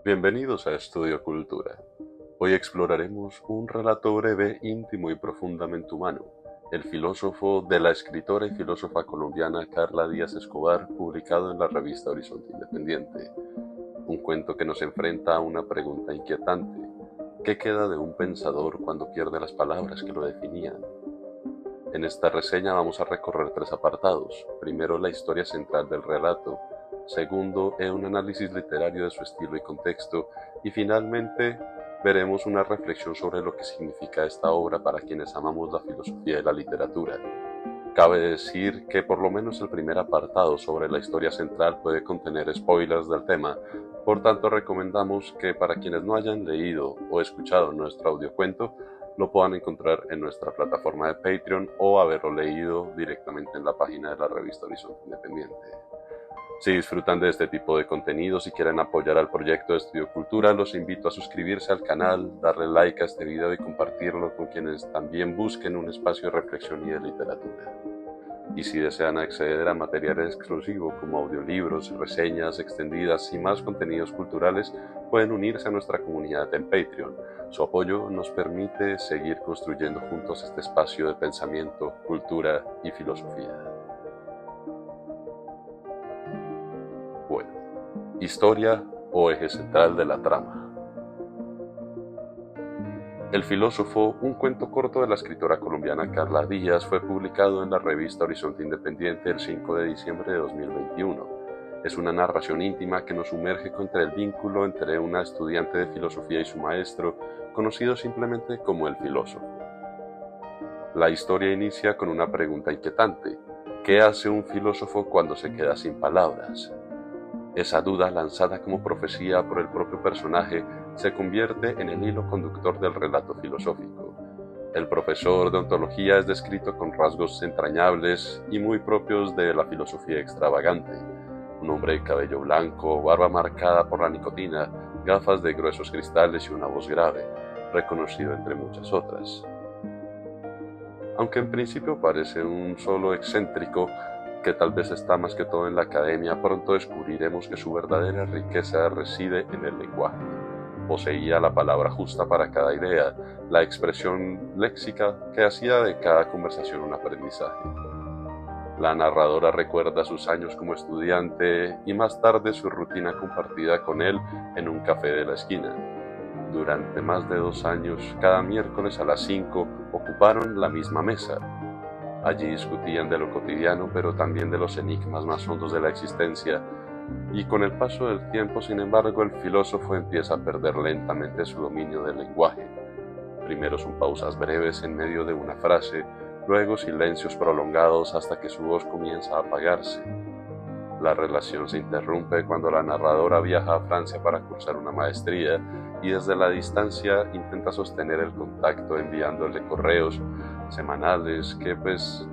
Bienvenidos a Estudio Cultura. Hoy exploraremos un relato breve, íntimo y profundamente humano, el filósofo de la escritora y filósofa colombiana Carla Díaz Escobar, publicado en la revista Horizonte Independiente. Un cuento que nos enfrenta a una pregunta inquietante: ¿qué queda de un pensador cuando pierde las palabras que lo definían? En esta reseña vamos a recorrer tres apartados. Primero, la historia central del relato. Segundo, un análisis literario de su estilo y contexto. Y finalmente, veremos una reflexión sobre lo que significa esta obra para quienes amamos la filosofía y la literatura. Cabe decir que por lo menos el primer apartado sobre la historia central puede contener spoilers del tema, por tanto recomendamos que para quienes no hayan leído o escuchado nuestro audiocuento, lo puedan encontrar en nuestra plataforma de Patreon o haberlo leído directamente en la página de la revista Horizonte Independiente. Si disfrutan de este tipo de contenidos y quieren apoyar al proyecto de Estudio Cultura, los invito a suscribirse al canal, darle like a este video y compartirlo con quienes también busquen un espacio de reflexión y de literatura. Y si desean acceder a material exclusivo como audiolibros, reseñas extendidas y más contenidos culturales, pueden unirse a nuestra comunidad en Patreon. Su apoyo nos permite seguir construyendo juntos este espacio de pensamiento, cultura y filosofía. Bueno, historia o eje central de la trama. El filósofo, un cuento corto de la escritora colombiana Carla Díaz, fue publicado en la revista Horizonte Independiente el 5 de diciembre de 2021. Es una narración íntima que nos sumerge contra el vínculo entre una estudiante de filosofía y su maestro, conocido simplemente como el filósofo. La historia inicia con una pregunta inquietante: ¿qué hace un filósofo cuando se queda sin palabras? Esa duda, lanzada como profecía por el propio personaje, se convierte en el hilo conductor del relato filosófico. El profesor de ontología es descrito con rasgos entrañables y muy propios de la filosofía extravagante: un hombre de cabello blanco, barba marcada por la nicotina, gafas de gruesos cristales y una voz grave, reconocido entre muchas otras. Aunque en principio parece un solo excéntrico, que tal vez está más que todo en la academia, pronto descubriremos que su verdadera riqueza reside en el lenguaje. Poseía la palabra justa para cada idea, la expresión léxica que hacía de cada conversación un aprendizaje. La narradora recuerda sus años como estudiante y más tarde su rutina compartida con él en un café de la esquina. Durante más de 2 años, cada miércoles a las 5, ocuparon la misma mesa. Allí discutían de lo cotidiano, pero también de los enigmas más hondos de la existencia, y con el paso del tiempo, sin embargo, el filósofo empieza a perder lentamente su dominio del lenguaje. Primero son pausas breves en medio de una frase, luego silencios prolongados hasta que su voz comienza a apagarse. La relación se interrumpe cuando la narradora viaja a Francia para cursar una maestría y desde la distancia intenta sostener el contacto enviándole correos semanales que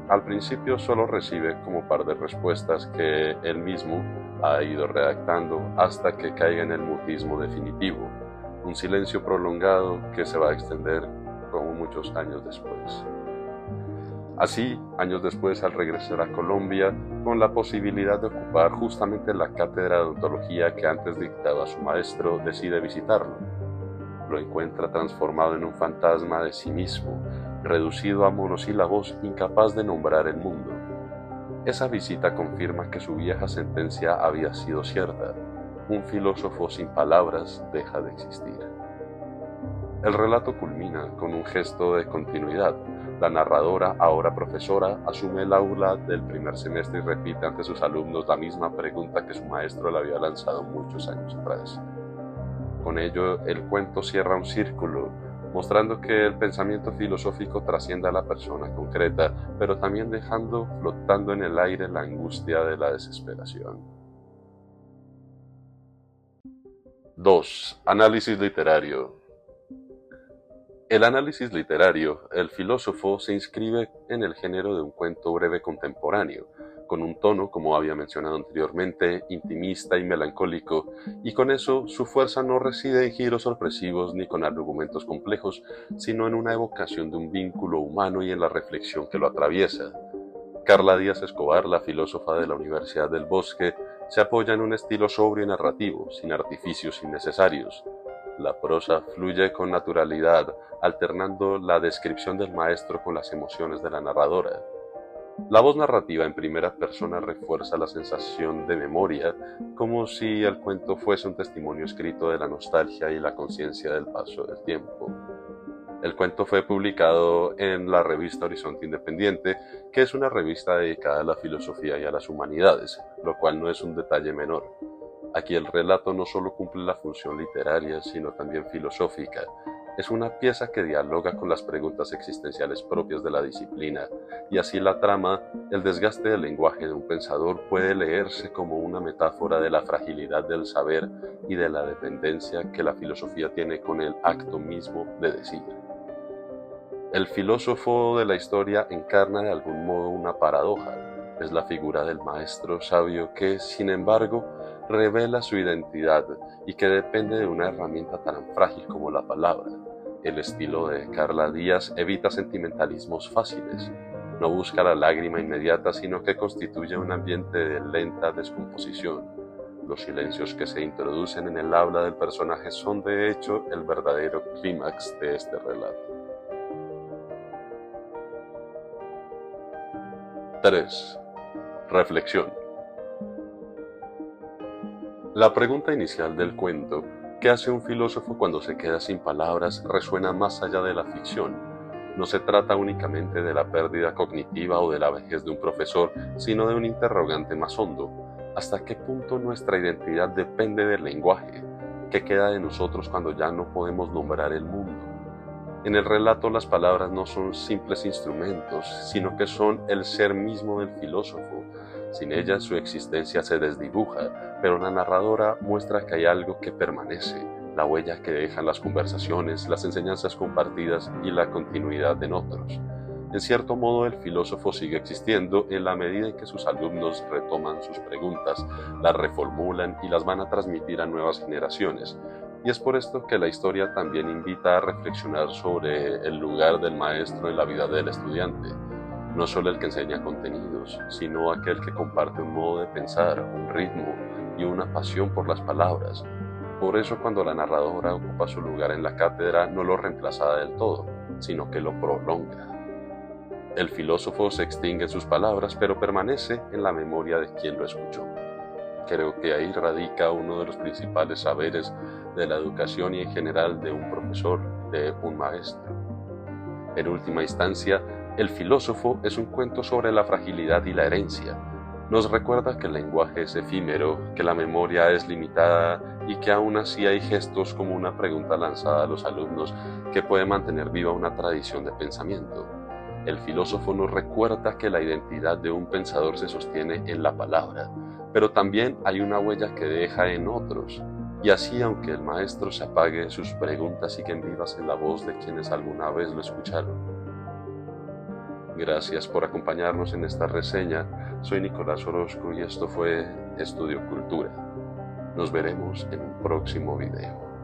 al principio solo recibe como par de respuestas que él mismo ha ido redactando hasta que caiga en el mutismo definitivo, un silencio prolongado que se va a extender como muchos años después. Así, años después, al regresar a Colombia, con la posibilidad de ocupar justamente la cátedra de ontología que antes dictaba su maestro, decide visitarlo. Lo encuentra transformado en un fantasma de sí mismo, reducido a monosílabos, incapaz de nombrar el mundo. Esa visita confirma que su vieja sentencia había sido cierta: un filósofo sin palabras deja de existir. El relato culmina con un gesto de continuidad. La narradora, ahora profesora, asume el aula del primer semestre y repite ante sus alumnos la misma pregunta que su maestro le había lanzado muchos años atrás. Con ello, el cuento cierra un círculo, mostrando que el pensamiento filosófico trasciende a la persona concreta, pero también dejando flotando en el aire la angustia de la desesperación. 2. Análisis literario. El análisis literario, el filósofo, se inscribe en el género de un cuento breve contemporáneo, con un tono, como había mencionado anteriormente, intimista y melancólico, y con eso su fuerza no reside en giros sorpresivos ni con argumentos complejos, sino en una evocación de un vínculo humano y en la reflexión que lo atraviesa. Carla Díaz Escobar, la filósofa de la Universidad del Bosque, Se apoya en un estilo sobrio y narrativo, sin artificios innecesarios. La prosa fluye con naturalidad, alternando la descripción del maestro con las emociones de la narradora. La voz narrativa en primera persona refuerza la sensación de memoria, como si el cuento fuese un testimonio escrito de la nostalgia y la conciencia del paso del tiempo. El cuento fue publicado en la revista Horizonte Independiente, que es una revista dedicada a la filosofía y a las humanidades, lo cual no es un detalle menor. Aquí el relato no solo cumple la función literaria, sino también filosófica. Es una pieza que dialoga con las preguntas existenciales propias de la disciplina, y así la trama, el desgaste del lenguaje de un pensador puede leerse como una metáfora de la fragilidad del saber y de la dependencia que la filosofía tiene con el acto mismo de decir. El filósofo de la historia encarna de algún modo una paradoja. Es la figura del maestro sabio que, sin embargo, revela su identidad y que depende de una herramienta tan frágil como la palabra. El estilo de Carla Díaz evita sentimentalismos fáciles. No busca la lágrima inmediata, sino que constituye un ambiente de lenta descomposición. Los silencios que se introducen en el habla del personaje son, de hecho, el verdadero clímax de este relato. 3. Reflexión. La pregunta inicial del cuento, ¿qué hace un filósofo cuando se queda sin palabras?, resuena más allá de la ficción. No se trata únicamente de la pérdida cognitiva o de la vejez de un profesor, sino de un interrogante más hondo. ¿Hasta qué punto nuestra identidad depende del lenguaje? ¿Qué queda de nosotros cuando ya no podemos nombrar el mundo? En el relato las palabras no son simples instrumentos, sino que son el ser mismo del filósofo. Sin ellas su existencia se desdibuja, pero la narradora muestra que hay algo que permanece, la huella que dejan las conversaciones, las enseñanzas compartidas y la continuidad en otros. En cierto modo el filósofo sigue existiendo en la medida en que sus alumnos retoman sus preguntas, las reformulan y las van a transmitir a nuevas generaciones. Y es por esto que la historia también invita a reflexionar sobre el lugar del maestro en la vida del estudiante. No solo el que enseña contenidos, sino aquel que comparte un modo de pensar, un ritmo y una pasión por las palabras. Por eso cuando la narradora ocupa su lugar en la cátedra no lo reemplaza del todo, sino que lo prolonga. El filósofo se extingue en sus palabras, pero permanece en la memoria de quien lo escuchó. Creo que ahí radica uno de los principales saberes de la educación y en general de un profesor, de un maestro. En última instancia, El filósofo es un cuento sobre la fragilidad y la herencia. Nos recuerda que el lenguaje es efímero, que la memoria es limitada y que aún así hay gestos como una pregunta lanzada a los alumnos que puede mantener viva una tradición de pensamiento. El filósofo nos recuerda que la identidad de un pensador se sostiene en la palabra, pero también hay una huella que deja en otros. Y así, aunque el maestro se apague, sus preguntas siguen vivas en la voz de quienes alguna vez lo escucharon. Gracias por acompañarnos en esta reseña. Soy Nicolás Orozco y esto fue Estudio Cultura. Nos veremos en un próximo video.